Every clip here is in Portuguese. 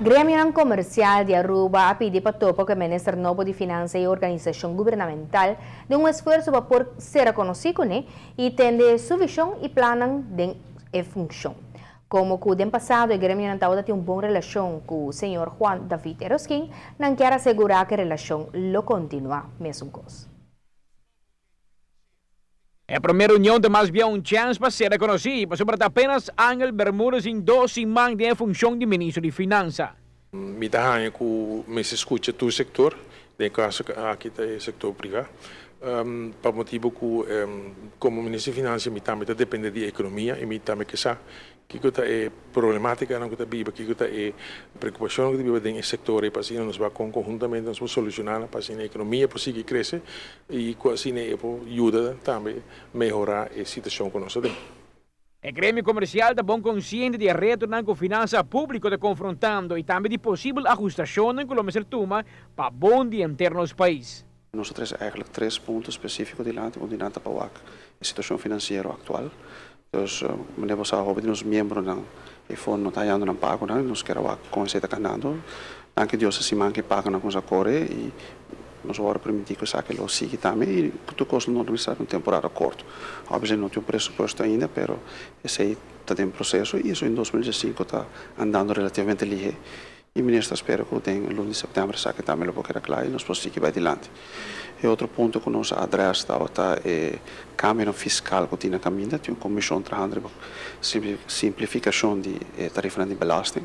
Grêmio Comercial de Aruba a pedir para topo que o Ministério Novo de Finanças e Organização Governamental de um esforço para por ser reconhecido e ter sua visão e plano de função. Como que o ano passado, o Grêmio não tem uma boa relação com o senhor Juan David Eroskin, não quer assegurar que a relação lo continua mesmo coisa. A primeira união tem mais bem chance para ser reconhecida, sobre apenas Ángel Bermúdez em 12 semanas de função de ministro de Finanças. Me dá que me se escuta todo o setor, de caso aqui é o setor privado, para motivo que como ministro de Finanças me também depende da economia e me também que sabe que é problemática não que biba que é preocupação que biba dentro do setor e para assim nós vamos conjuntamente nós vamos solucionar para assim a economia para seguir crescer e assim ajuda também melhorar a situação que nós temos. O Grêmio Comercial está bem consciente de retornar com a finança pública de confrontando e também de possível ajustação em Colômbia Tuma para bom dia interno do país. Nós temos eigenlijk 3 pontos específicos de lado, onde nada para a situação financeira atual. Então, nós sabemos que os membros e fundo está indo na pago, nós queremos começar a canando, anche Deus se manque paga com a core e nós vamos permitir que saque lo siga também e tudo custo não vai ser temporada curto. Obviamente não tem pressuposto ainda, pero esse está em processo e isso em 2005 está andando relativamente ligeiro. E o ministro espera que em lunes de setembro saque também lo porque era claro e nós podemos seguir adiante. E outro ponto que nós adressa está é câmara fiscal que tem na caminho, tem uma comissão trabalhando simplificação de tarifa de belasting,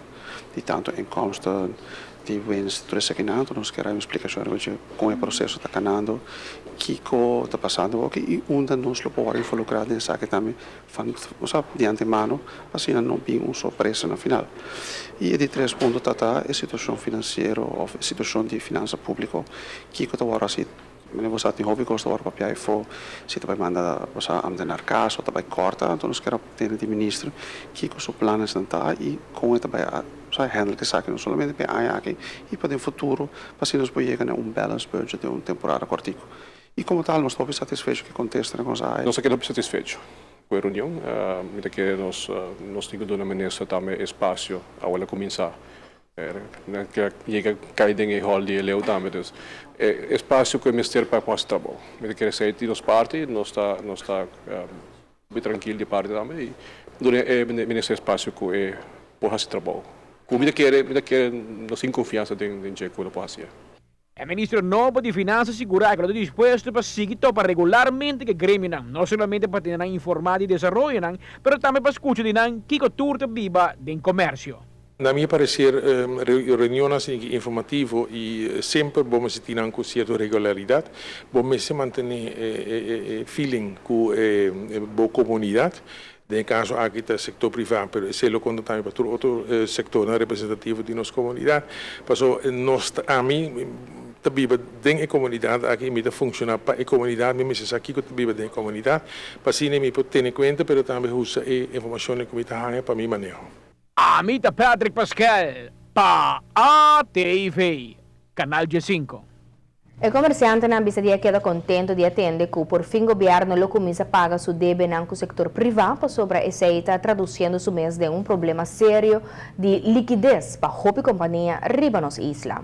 de tanto inkomsten de winst teruggenaamd. Nós queremos explicação de como o processo está caminhando, o que está passando e onde nós podemos involucrar nessa que também de antemano, assim não tem uma surpresa no final. E de 3 pontos está a situação financeira ou a situação de finança pública, que está agora assim. Você tem hobby costa agora papel for se também manda você amdenar casa ou também corta então nós queremos ter de ministro que com os planos está e com ele também sai handle que saque não somente para aqui e para o futuro para se nós podemos chegar a balance budget de temporada cortico e como tal nós estamos satisfeitos que contesta com a nós estamos satisfeitos com a reunião que nós temos de ministra também espaço a ela começar que chega cair em hall de leu também então espaço que o ministério para mostrar bom me quer sair de nos parte nós está bem tranquilo de parte também e durante ministério espaço que é por fazer trabalho como me quer nós tem confiança em que ele pode fazer. O ministro Novo de Finanças assegura que está disposto para seguir para regularmente que Grêmio não somente para ter informado e desenvolvimento, mas também para escutar de que a turta viva do comércio. Na minha parecer, reuniões informativas e sempre vamos ter com certa regularidade, vamos manter feeling com a boa comunidade. No caso aqui do setor privado, mas se lo conta também para outro setor representativo de nossa comunidade, passou nós a mim também dentro da comunidade aqui me funciona para a comunidade, mesmo se aqui que também dentro da comunidade, para assim me pode ter em conta, mas também usa a informação que me está para mim manejo. Amita Patrick Pascal, para ATV, Canal G5. O comerciante não precisa queda contente de atender que por fim o governo lo começa a pagar seu débito no setor privado sobre essa está traduzindo su mês de um problema sério de liquidez para a companhia riba nos isla.